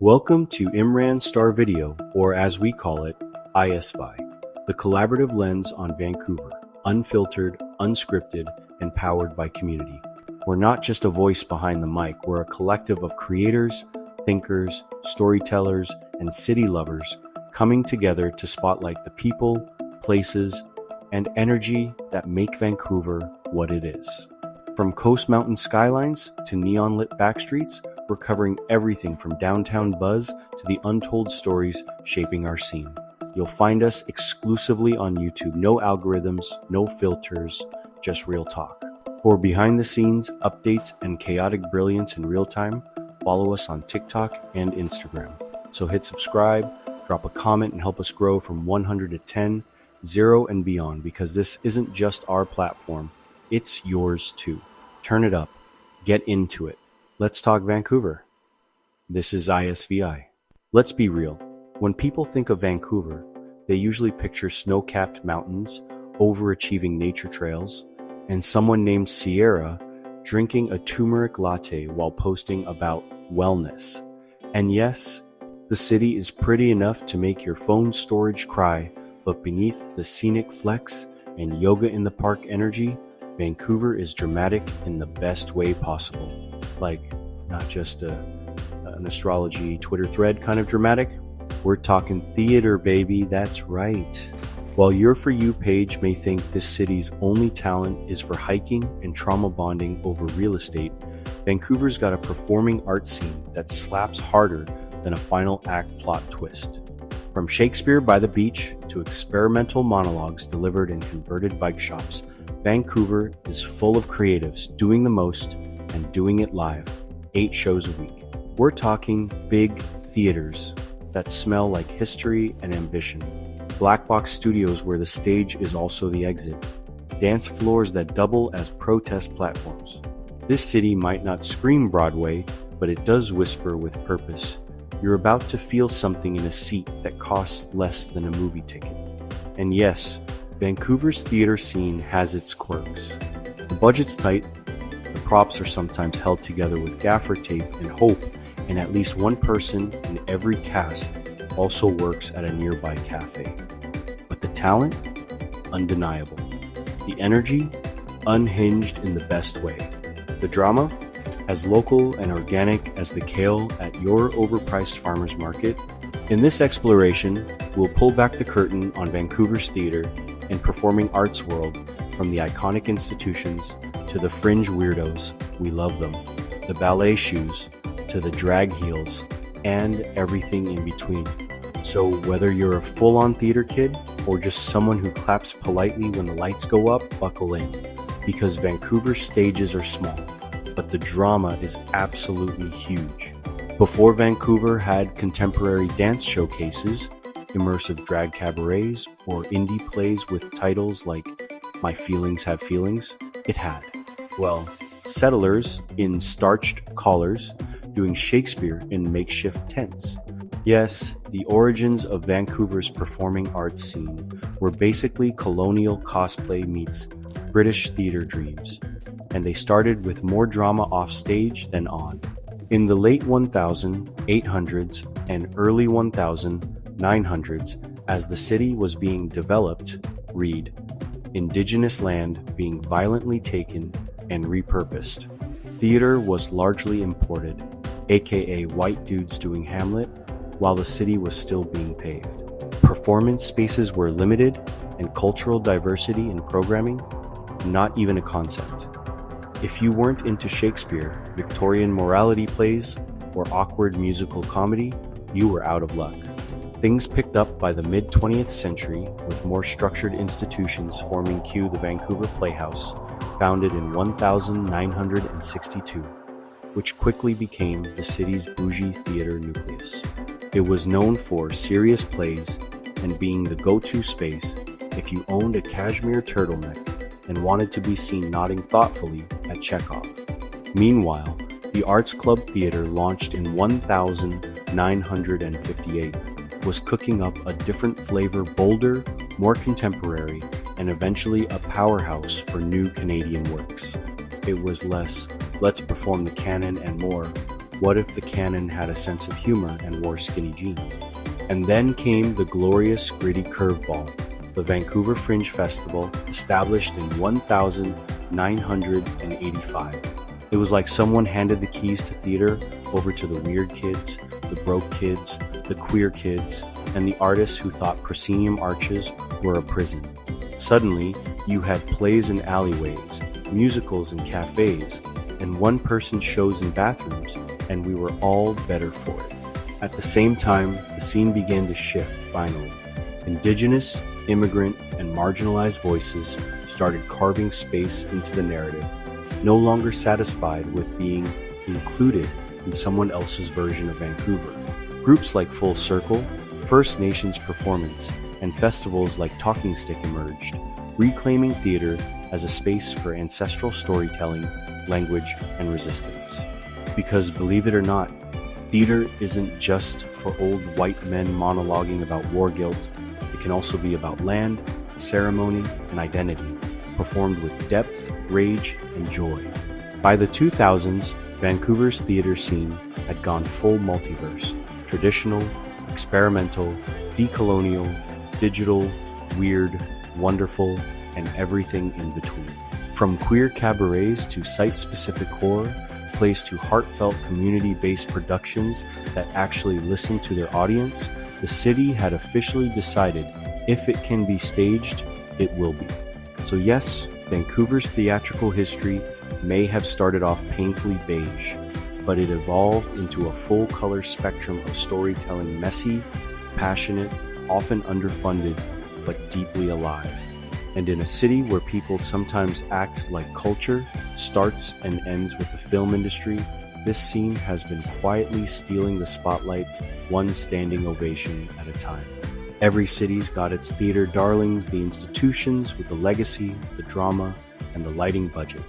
Welcome to Imran's Star Video, or as we call it, ISVi, the collaborative lens on Vancouver, unfiltered, unscripted, and powered by community. We're not just a voice behind the mic, we're a collective of creators, thinkers, storytellers, and city lovers coming together to spotlight the people, places, and energy that make Vancouver what it is. From coast mountain skylines to neon-lit backstreets, we're covering everything from downtown buzz to the untold stories shaping our scene. You'll find us exclusively on YouTube. No algorithms, no filters, just real talk. For behind the scenes, updates, and chaotic brilliance in real time, follow us on TikTok and Instagram. So hit subscribe, drop a comment, and help us grow from 100 to 10, 0 and beyond, because this isn't just our platform, it's yours too. Turn it up. Get into it. Let's talk Vancouver. This is ISVi. Let's be real. When people think of Vancouver, they usually picture snow-capped mountains, overachieving nature trails, and someone named Sierra drinking a turmeric latte while posting about wellness. And yes, the city is pretty enough to make your phone storage cry, but beneath the scenic flex and yoga in the park energy, Vancouver is dramatic in the best way possible. Like, not just an astrology Twitter thread kind of dramatic. We're talking theater, baby, that's right. While your For You page may think this city's only talent is for hiking and trauma bonding over real estate, Vancouver's got a performing arts scene that slaps harder than a final act plot twist. From Shakespeare by the beach to experimental monologues delivered in converted bike shops, Vancouver is full of creatives doing the most and doing it live, 8 shows a week. We're talking big theaters that smell like history and ambition, black box studios where the stage is also the exit, dance floors that double as protest platforms. This city might not scream Broadway, but it does whisper with purpose. You're about to feel something in a seat that costs less than a movie ticket. And yes, Vancouver's theater scene has its quirks. The budget's tight, the props are sometimes held together with gaffer tape and hope, and at least one person in every cast also works at a nearby cafe. But the talent? Undeniable. The energy? Unhinged in the best way. The drama? As local and organic as the kale at your overpriced farmer's market. In this exploration, we'll pull back the curtain on Vancouver's theater and performing arts world, from the iconic institutions to the fringe weirdos, we love them, the ballet shoes to the drag heels, and everything in between. So whether you're a full-on theater kid or just someone who claps politely when the lights go up, buckle in, because Vancouver's stages are small, but the drama is absolutely huge. Before Vancouver had contemporary dance showcases, immersive drag cabarets, or indie plays with titles like My Feelings Have Feelings, it had. Well, settlers in starched collars doing Shakespeare in makeshift tents. Yes, the origins of Vancouver's performing arts scene were basically colonial cosplay meets British theater dreams, and they started with more drama off stage than on. In the late 1800s and early 1900s, as the city was being developed, read, indigenous land being violently taken and repurposed. Theater was largely imported, aka white dudes doing Hamlet, while the city was still being paved. Performance spaces were limited, and cultural diversity in programming, not even a concept. If you weren't into Shakespeare, Victorian morality plays, or awkward musical comedy, you were out of luck. Things picked up by the mid-20th century, with more structured institutions forming cue the Vancouver Playhouse, founded in 1962, which quickly became the city's bougie theater nucleus. It was known for serious plays and being the go-to space if you owned a cashmere turtleneck and wanted to be seen nodding thoughtfully at Chekhov. Meanwhile, the Arts Club Theater, launched in 1958, was cooking up a different flavor, bolder, more contemporary, and eventually a powerhouse for new Canadian works. It was less, let's perform the canon, and more, What if the canon had a sense of humor and wore skinny jeans? And then came the glorious gritty curveball, the Vancouver Fringe Festival, established in 1985. It was like someone handed the keys to theater over to the weird kids, the broke kids, the queer kids, and the artists who thought proscenium arches were a prison. Suddenly, you had plays in alleyways, musicals in cafes, and one-person shows in bathrooms, and we were all better for it. At the same time, the scene began to shift finally. Indigenous, immigrant, and marginalized voices started carving space into the narrative, no longer satisfied with being included in someone else's version of Vancouver. Groups like Full Circle, First Nations Performance, and festivals like Talking Stick emerged, reclaiming theater as a space for ancestral storytelling, language, and resistance. Because believe it or not, theater isn't just for old white men monologuing about war guilt. It can also be about land, ceremony, and identity, performed with depth, rage, and joy. By the 2000s, Vancouver's theater scene had gone full multiverse: traditional, experimental, decolonial, digital, weird, wonderful, and everything in between. From queer cabarets to site-specific horror, plays to heartfelt community-based productions that actually listen to their audience, the city had officially decided if it can be staged, it will be. So yes, Vancouver's theatrical history may have started off painfully beige, but it evolved into a full-color spectrum of storytelling, messy, passionate, often underfunded, but deeply alive. And in a city where people sometimes act like culture starts and ends with the film industry, this scene has been quietly stealing the spotlight, one standing ovation at a time. Every city's got its theater darlings, the institutions with the legacy, the drama, and the lighting budget.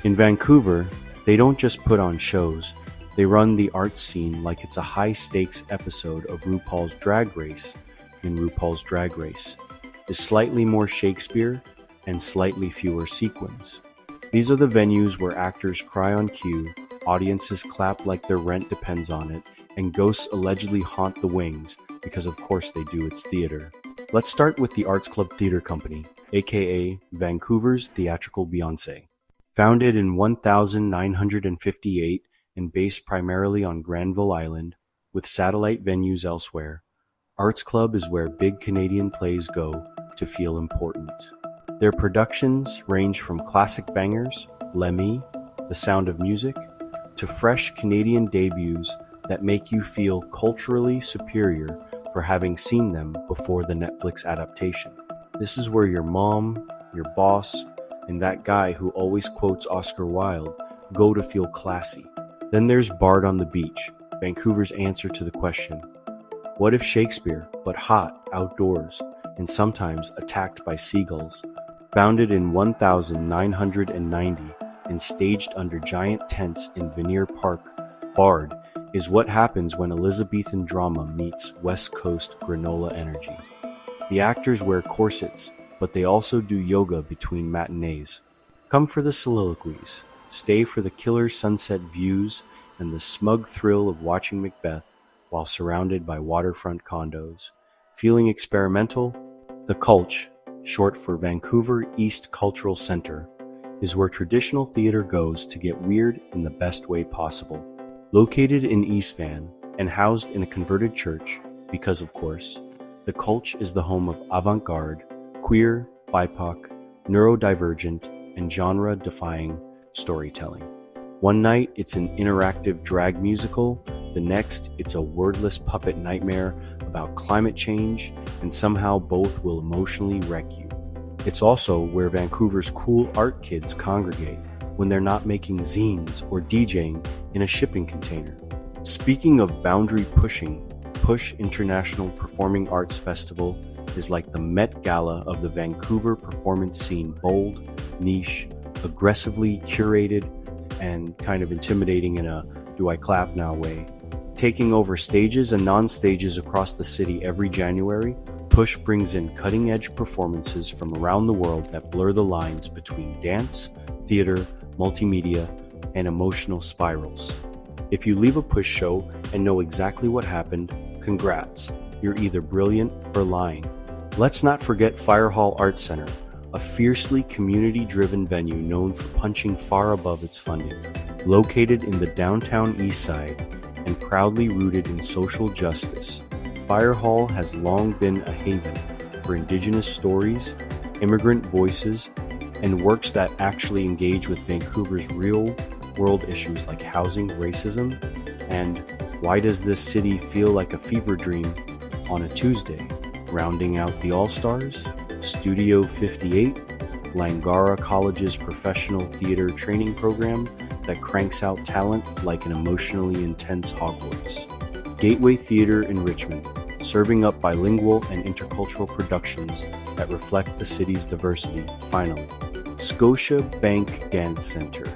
In Vancouver, they don't just put on shows, they run the arts scene like it's a high-stakes episode of RuPaul's Drag Race in RuPaul's Drag Race. Is slightly more Shakespeare and slightly fewer sequins. These are the venues where actors cry on cue, audiences clap like their rent depends on it, and ghosts allegedly haunt the wings, because of course they do, it's theater. Let's start with the Arts Club Theatre Company, aka Vancouver's Theatrical Beyoncé. Founded in 1958 and based primarily on Granville Island, with satellite venues elsewhere, Arts Club is where big Canadian plays go to feel important. Their productions range from classic bangers, Lemmy, The Sound of Music, to fresh Canadian debuts that make you feel culturally superior for having seen them before the Netflix adaptation. This is where your mom, your boss, and that guy who always quotes Oscar Wilde go to feel classy. Then there's Bard on the Beach, Vancouver's answer to the question, what if Shakespeare, but hot, outdoors, and sometimes attacked by seagulls? Founded in 1990 and staged under giant tents in Vanier Park, Bard is what happens when Elizabethan drama meets West Coast granola energy. The actors wear corsets, but they also do yoga between matinees. Come for the soliloquies, stay for the killer sunset views and the smug thrill of watching Macbeth while surrounded by waterfront condos. Feeling experimental? The Cultch, short for Vancouver East Cultural Centre, is where traditional theatre goes to get weird in the best way possible. Located in East Van and housed in a converted church, because of course, the Cultch is the home of avant-garde, queer, BIPOC, neurodivergent, and genre-defying storytelling. One night, it's an interactive drag musical. The next, it's a wordless puppet nightmare about climate change, and somehow both will emotionally wreck you. It's also where Vancouver's cool art kids congregate when they're not making zines or DJing in a shipping container. Speaking of boundary pushing, Push International Performing Arts Festival is like the Met Gala of the Vancouver performance scene, bold, niche, aggressively curated, and kind of intimidating in a do I clap now way. Taking over stages and non-stages across the city every January, Push brings in cutting-edge performances from around the world that blur the lines between dance, theater, multimedia, and emotional spirals. If you leave a push show and know exactly what happened, congrats. You're either brilliant or lying. Let's not forget Fire Hall Arts Center, a fiercely community-driven venue known for punching far above its funding. Located in the downtown east side and proudly rooted in social justice, Fire Hall has long been a haven for Indigenous stories, immigrant voices, and works that actually engage with Vancouver's real-world issues like housing, racism, and why does this city feel like a fever dream on a Tuesday? Rounding out the All-Stars, Studio 58, Langara College's professional theater training program that cranks out talent like an emotionally intense Hogwarts. Gateway Theater in Richmond, serving up bilingual and intercultural productions that reflect the city's diversity. Finally, Scotia Bank Dance Center.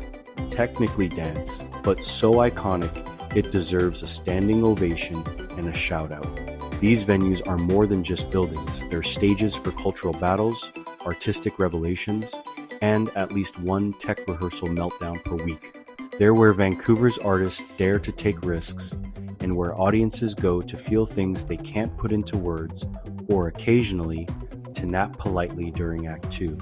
Technically dance, but so iconic it deserves a standing ovation and a shout out. These venues are more than just buildings. They're stages for cultural battles, artistic revelations, and at least one tech rehearsal meltdown per week. They're where Vancouver's artists dare to take risks, and where audiences go to feel things they can't put into words, or occasionally to nap politely during Act 2.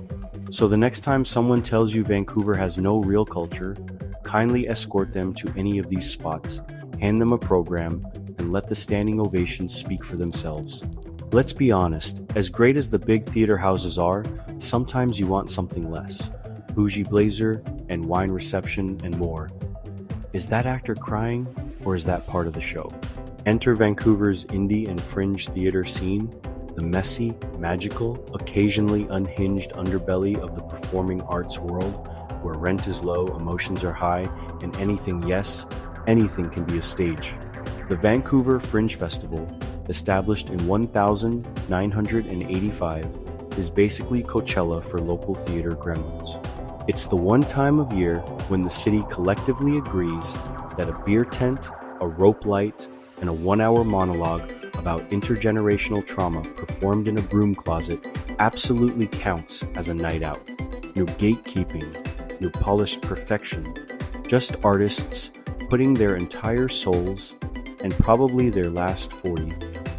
So the next time someone tells you Vancouver has no real culture, kindly escort them to any of these spots, hand them a program, and let the standing ovations speak for themselves. Let's be honest, as great as the big theater houses are, sometimes you want something less. Bougie blazer and wine reception and more. Is that actor crying, or is that part of the show? Enter Vancouver's indie and fringe theater scene, the messy, magical, occasionally unhinged underbelly of the performing arts world, where rent is low, emotions are high, and anything can be a stage. The Vancouver Fringe Festival, established in 1985, is basically Coachella for local theater gremlins. It's the one time of year when the city collectively agrees that a beer tent, a rope light, and a 1-hour monologue about intergenerational trauma performed in a broom closet absolutely counts as a night out. No gatekeeping, no polished perfection, just artists putting their entire souls, and probably their last 40,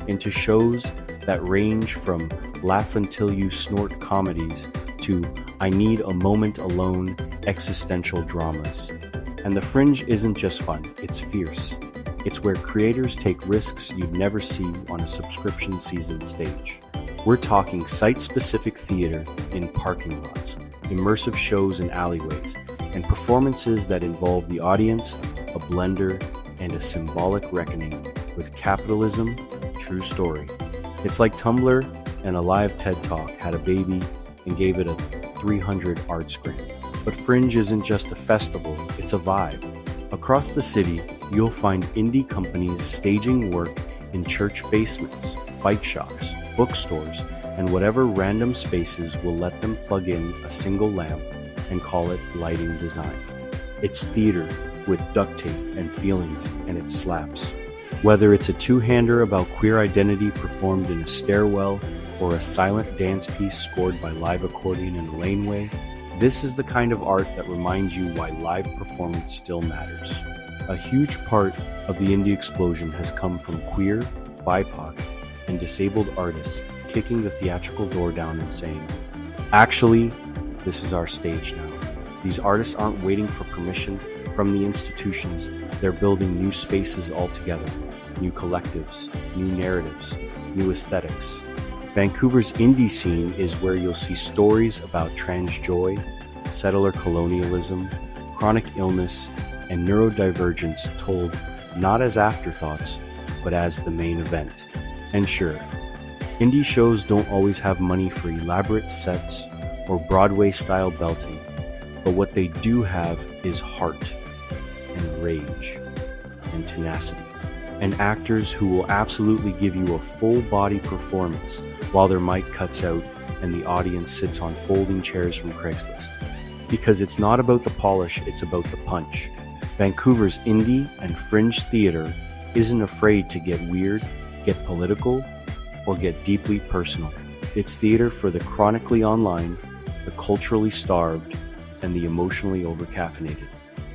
into shows that range from laugh until you snort comedies to I need a moment alone existential dramas. And the Fringe isn't just fun, it's fierce. It's where creators take risks you'd never see on a subscription season stage. We're talking site-specific theater in parking lots, immersive shows in alleyways, and performances that involve the audience, a blender, and a symbolic reckoning with capitalism. True story. It's like Tumblr and a live TED Talk had a baby and gave it a 300 arts grant. But Fringe isn't just a festival, it's a vibe. Across the city, you'll find indie companies staging work in church basements, bike shops, bookstores, and whatever random spaces will let them plug in a single lamp and call it lighting design. It's theater with duct tape and feelings, and it slaps. Whether it's a two-hander about queer identity performed in a stairwell or a silent dance piece scored by live accordion in a laneway, this is the kind of art that reminds you why live performance still matters. A huge part of the indie explosion has come from queer, BIPOC, and disabled artists kicking the theatrical door down and saying, actually, this is our stage now. These artists aren't waiting for permission from the institutions, they're building new spaces altogether, new collectives, new narratives, new aesthetics. Vancouver's indie scene is where you'll see stories about trans joy, settler colonialism, chronic illness, and neurodivergence told not as afterthoughts, but as the main event. And sure, indie shows don't always have money for elaborate sets or Broadway-style belting, but what they do have is heart and rage and tenacity, and actors who will absolutely give you a full-body performance while their mic cuts out and the audience sits on folding chairs from Craigslist. Because it's not about the polish, it's about the punch. Vancouver's indie and fringe theater isn't afraid to get weird, get political, or get deeply personal. It's theater for the chronically online, the culturally starved, and the emotionally overcaffeinated.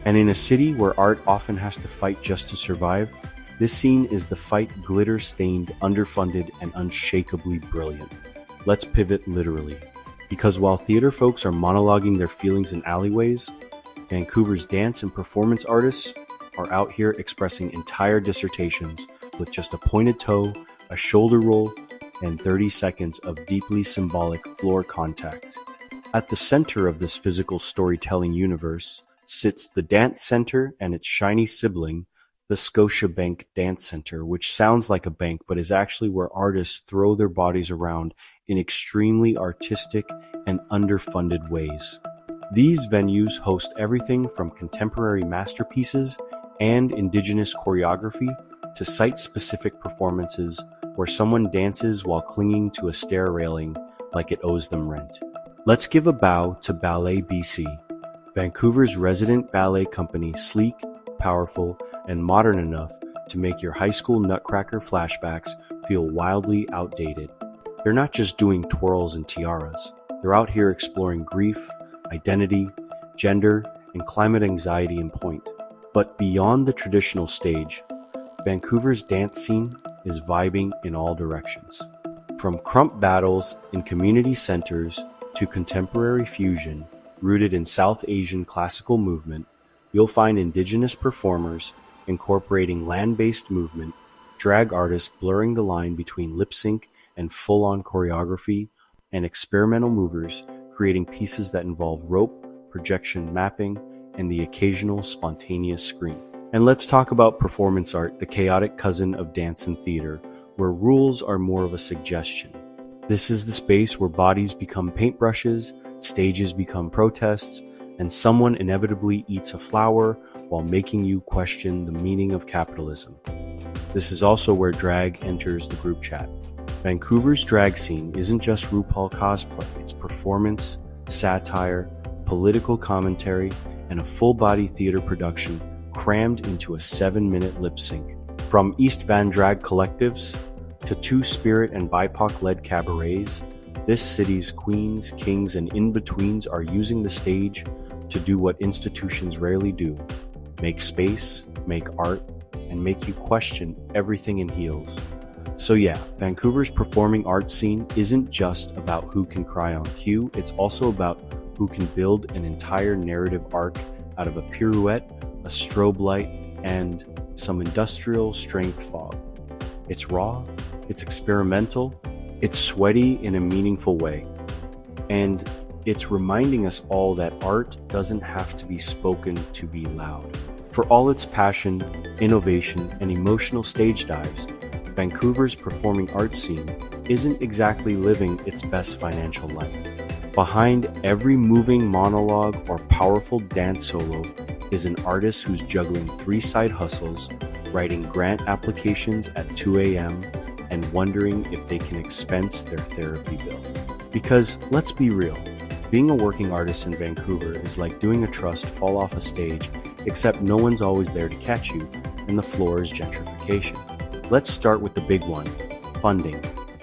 And in a city where art often has to fight just to survive, this scene is the fight glitter-stained, underfunded, and unshakably brilliant. Let's pivot literally. Because while theater folks are monologuing their feelings in alleyways, Vancouver's dance and performance artists are out here expressing entire dissertations with just a pointed toe, a shoulder roll, and 30 seconds of deeply symbolic floor contact. At the center of this physical storytelling universe sits the Dance Center and its shiny sibling, the Scotiabank Dance Center, which sounds like a bank but is actually where artists throw their bodies around in extremely artistic and underfunded ways. These venues host everything from contemporary masterpieces and indigenous choreography to site-specific performances where someone dances while clinging to a stair railing like it owes them rent. Let's give a bow to Ballet BC, Vancouver's resident ballet company, sleek, powerful, and modern enough to make your high school nutcracker flashbacks feel wildly outdated. They're not just doing twirls and tiaras. They're out here exploring grief, identity, gender, and climate anxiety in point. But beyond the traditional stage, Vancouver's dance scene is vibing in all directions. From krump battles in community centers to contemporary fusion rooted in South Asian classical movement, you'll find indigenous performers incorporating land-based movement, drag artists blurring the line between lip-sync and full-on choreography, and experimental movers creating pieces that involve rope, projection mapping, and the occasional spontaneous scream. And let's talk about performance art, the chaotic cousin of dance and theater, where rules are more of a suggestion. This is the space where bodies become paintbrushes, stages become protests, and someone inevitably eats a flower while making you question the meaning of capitalism. This is also where drag enters the group chat. Vancouver's drag scene isn't just RuPaul cosplay, it's performance, satire, political commentary, and a full-body theater production crammed into a 7-minute lip sync. From East Van drag collectives to Two-Spirit and BIPOC-led cabarets, this city's queens, kings, and in-betweens are using the stage to do what institutions rarely do: make space, make art, and make you question everything in heels. So yeah, Vancouver's performing arts scene isn't just about who can cry on cue, it's also about who can build an entire narrative arc out of a pirouette, a strobe light, and some industrial strength fog. It's raw, it's experimental, it's sweaty in a meaningful way, and it's reminding us all that art doesn't have to be spoken to be loud. For all its passion, innovation, and emotional stage dives, Vancouver's performing arts scene isn't exactly living its best financial life. Behind every moving monologue or powerful dance solo is an artist who's juggling 3 side hustles, writing grant applications at 2 a.m., and wondering if they can expense their therapy bill. Because let's be real, being a working artist in Vancouver is like doing a trust fall off a stage, except no one's always there to catch you, and the floor is gentrification. Let's start with the big one: funding.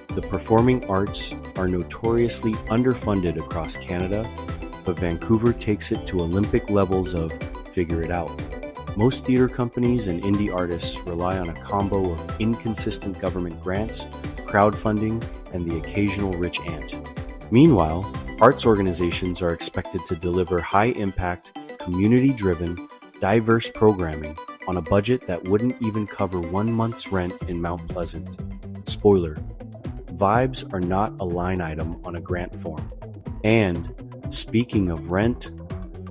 The performing arts are notoriously underfunded across Canada, but Vancouver takes it to Olympic levels of figure it out. Most theater companies and indie artists rely on a combo of inconsistent government grants, crowdfunding, and the occasional rich aunt. Meanwhile, arts organizations are expected to deliver high-impact, community-driven, diverse programming on a budget that wouldn't even cover 1 month's rent in Mount Pleasant. Spoiler: vibes are not a line item on a grant form. And speaking of rent,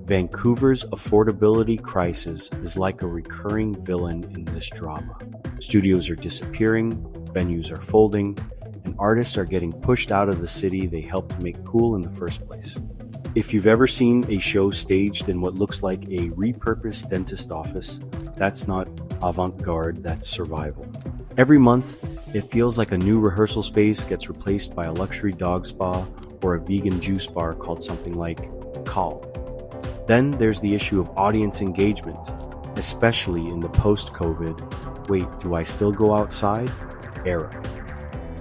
Vancouver's affordability crisis is like a recurring villain in this drama. Studios are disappearing, venues are folding, and artists are getting pushed out of the city they helped make cool in the first place. If you've ever seen a show staged in what looks like a repurposed dentist office, that's not avant-garde, that's survival. Every month, it feels like a new rehearsal space gets replaced by a luxury dog spa or a vegan juice bar called something like Call. Then there's the issue of audience engagement, especially in the post-COVID, wait, do I still go outside? Era.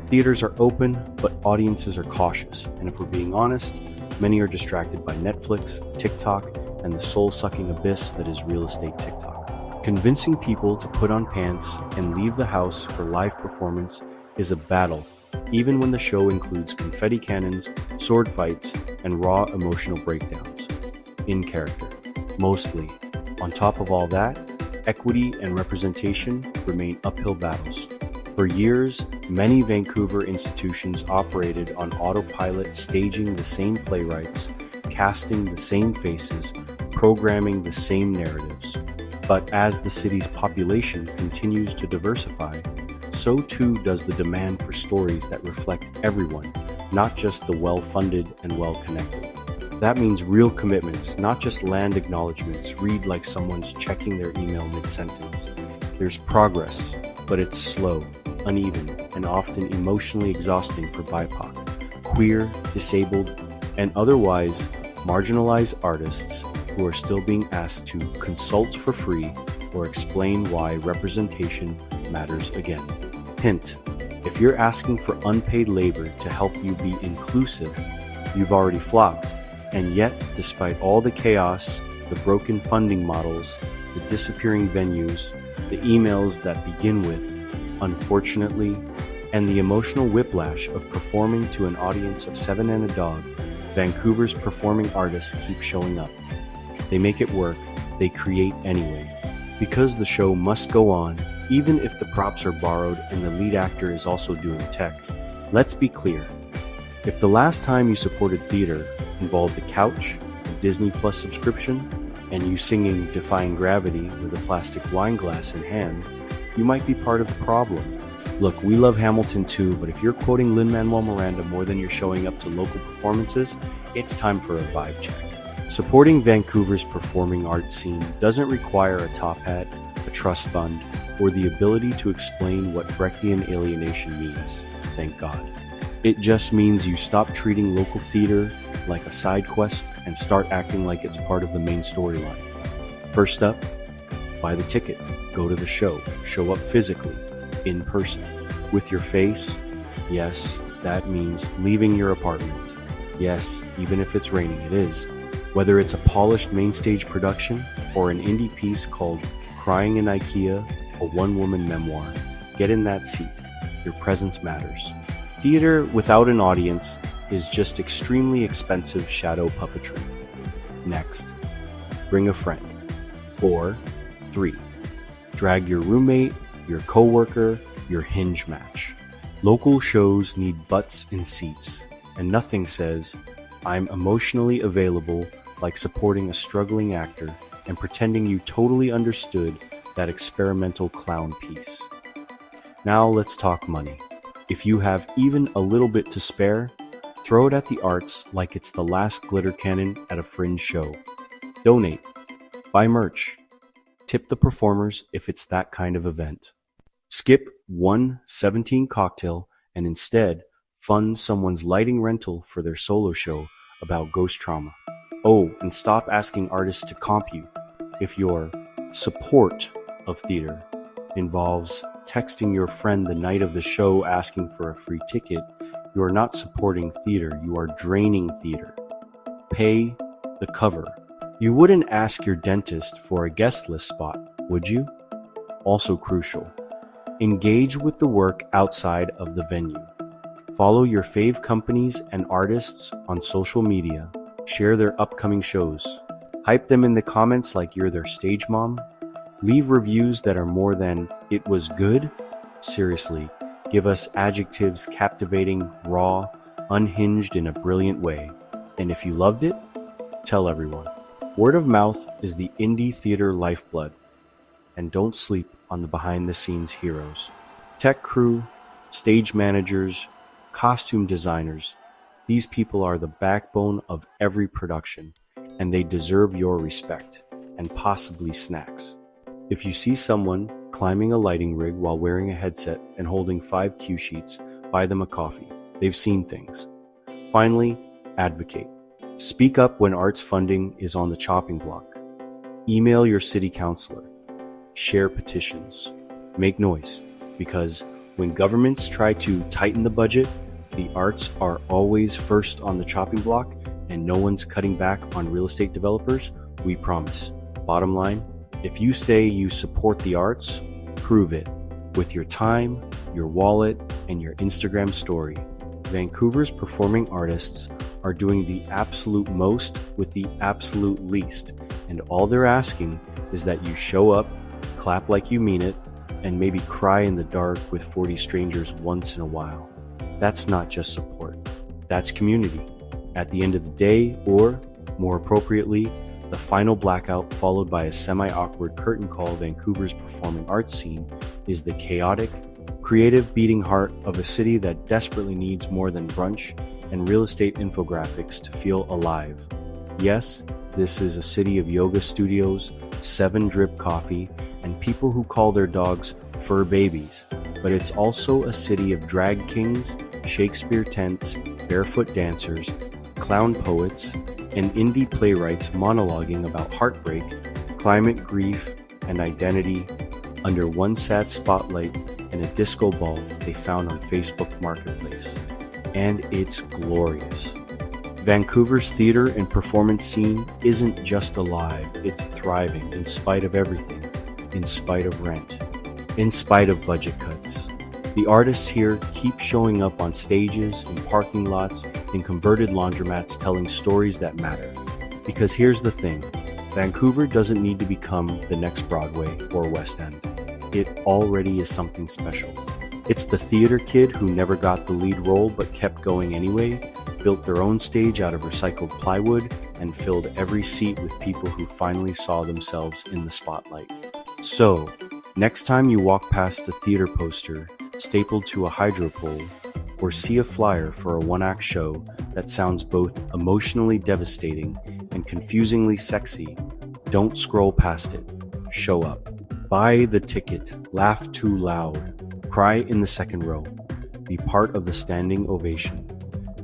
Theaters are open, but audiences are cautious, and if we're being honest, many are distracted by Netflix, TikTok, and the soul-sucking abyss that is real estate TikTok. Convincing people to put on pants and leave the house for live performance is a battle, even when the show includes confetti cannons, sword fights, and raw emotional breakdowns. In character, mostly. On top of all that, equity and representation remain uphill battles. For years, many Vancouver institutions operated on autopilot, staging the same playwrights, casting the same faces, programming the same narratives. But as the city's population continues to diversify, so too does the demand for stories that reflect everyone, not just the well-funded and well-connected. That means real commitments, not just land acknowledgements read like someone's checking their email mid-sentence. There's progress, but it's slow, uneven, and often emotionally exhausting for BIPOC, queer, disabled, and otherwise marginalized artists who are still being asked to consult for free or explain why representation matters again. Hint: if you're asking for unpaid labor to help you be inclusive, you've already flopped. And yet, despite all the chaos, the broken funding models, the disappearing venues, the emails that begin with, unfortunately, and the emotional whiplash of performing to an audience of 7 and a dog, Vancouver's performing artists keep showing up. They make it work, they create anyway. Because the show must go on, even if the props are borrowed and the lead actor is also doing tech. Let's be clear. If the last time you supported theater involved a couch, a Disney Plus subscription, and you singing Defying Gravity with a plastic wine glass in hand, you might be part of the problem. Look, we love Hamilton too, but if you're quoting Lin-Manuel Miranda more than you're showing up to local performances, it's time for a vibe check. Supporting Vancouver's performing arts scene doesn't require a top hat, a trust fund, or the ability to explain what Brechtian alienation means, thank God. It just means you stop treating local theater like a side quest and start acting like it's part of the main storyline. First up, buy the ticket, go to the show up physically, in person, with your face. Yes, that means leaving your apartment. Yes, even if it's raining, it is. Whether it's a polished main stage production or an indie piece called Crying in IKEA, a one-woman memoir, get in that seat. Your presence matters. Theater without an audience is just extremely expensive shadow puppetry. Next, bring a friend. Or 3. Drag your roommate, your coworker, your hinge match. Local shows need butts in seats, and nothing says, I'm emotionally available, like supporting a struggling actor and pretending you totally understood that experimental clown piece. Now let's talk money. If you have even a little bit to spare, throw it at the arts like it's the last glitter cannon at a fringe show. Donate. Buy merch. Tip the performers if it's that kind of event. Skip one 17 cocktail and instead fund someone's lighting rental for their solo show about ghost trauma. Oh, and stop asking artists to comp you. If your support of theater involves texting your friend the night of the show asking for a free ticket, you are not supporting theater, you are draining theater. Pay the cover. You wouldn't ask your dentist for a guest list spot, would you? Also crucial. Engage with the work outside of the venue. Follow your fave companies and artists on social media. Share their upcoming shows. Hype them in the comments like you're their stage mom. Leave reviews that are more than, "It was good." Seriously, give us adjectives captivating, raw, unhinged in a brilliant way. And if you loved it, tell everyone. Word of mouth is the indie theater lifeblood. And don't sleep on the behind-the-scenes heroes. Tech crew, stage managers, costume designers. These people are the backbone of every production, and they deserve your respect, and possibly snacks. If you see someone climbing a lighting rig while wearing a headset and holding 5 cue sheets, buy them a coffee. They've seen things. Finally, advocate. Speak up when arts funding is on the chopping block. Email your city councilor. Share petitions. Make noise, because when governments try to tighten the budget, the arts are always first on the chopping block and no one's cutting back on real estate developers, we promise. Bottom line, if you say you support the arts, prove it with your time, your wallet, and your Instagram story. Vancouver's performing artists are doing the absolute most with the absolute least, and all they're asking is that you show up, clap like you mean it, and maybe cry in the dark with 40 strangers once in a while. That's not just support, that's community. At the end of the day, or more appropriately, the final blackout followed by a semi-awkward curtain call, Vancouver's performing arts scene is the chaotic, creative beating heart of a city that desperately needs more than brunch and real estate infographics to feel alive. Yes, this is a city of yoga studios, 7-drip coffee, and people who call their dogs fur babies. But it's also a city of drag kings, Shakespeare tents, barefoot dancers, clown poets, and indie playwrights monologuing about heartbreak, climate grief, and identity under one sad spotlight and a disco ball they found on Facebook Marketplace. And it's glorious. Vancouver's theater and performance scene isn't just alive, it's thriving in spite of everything, in spite of rent, in spite of budget cuts. The artists here keep showing up on stages, in parking lots, in converted laundromats telling stories that matter. Because here's the thing, Vancouver doesn't need to become the next Broadway or West End. It already is something special. It's the theater kid who never got the lead role but kept going anyway, built their own stage out of recycled plywood, and filled every seat with people who finally saw themselves in the spotlight. So, next time you walk past a theater poster stapled to a hydro pole, or see a flyer for a one-act show that sounds both emotionally devastating and confusingly sexy, don't scroll past it. Show up. Buy the ticket. Laugh too loud. Cry in the second row. Be part of the standing ovation.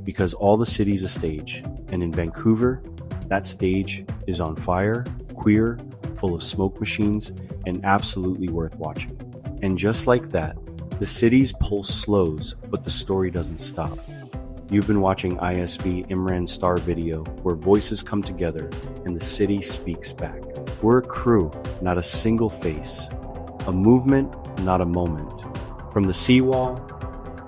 Because all the city's a stage, and in Vancouver, that stage is on fire, queer, full of smoke machines, and absolutely worth watching. And just like that, the city's pulse slows, but the story doesn't stop. You've been watching ISVi Imran Star Video, where voices come together and the city speaks back. We're a crew, not a single face. A movement, not a moment. From the seawall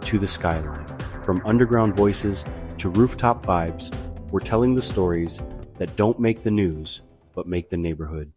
to the skyline. From underground voices to rooftop vibes, we're telling the stories that don't make the news, but make the neighborhood.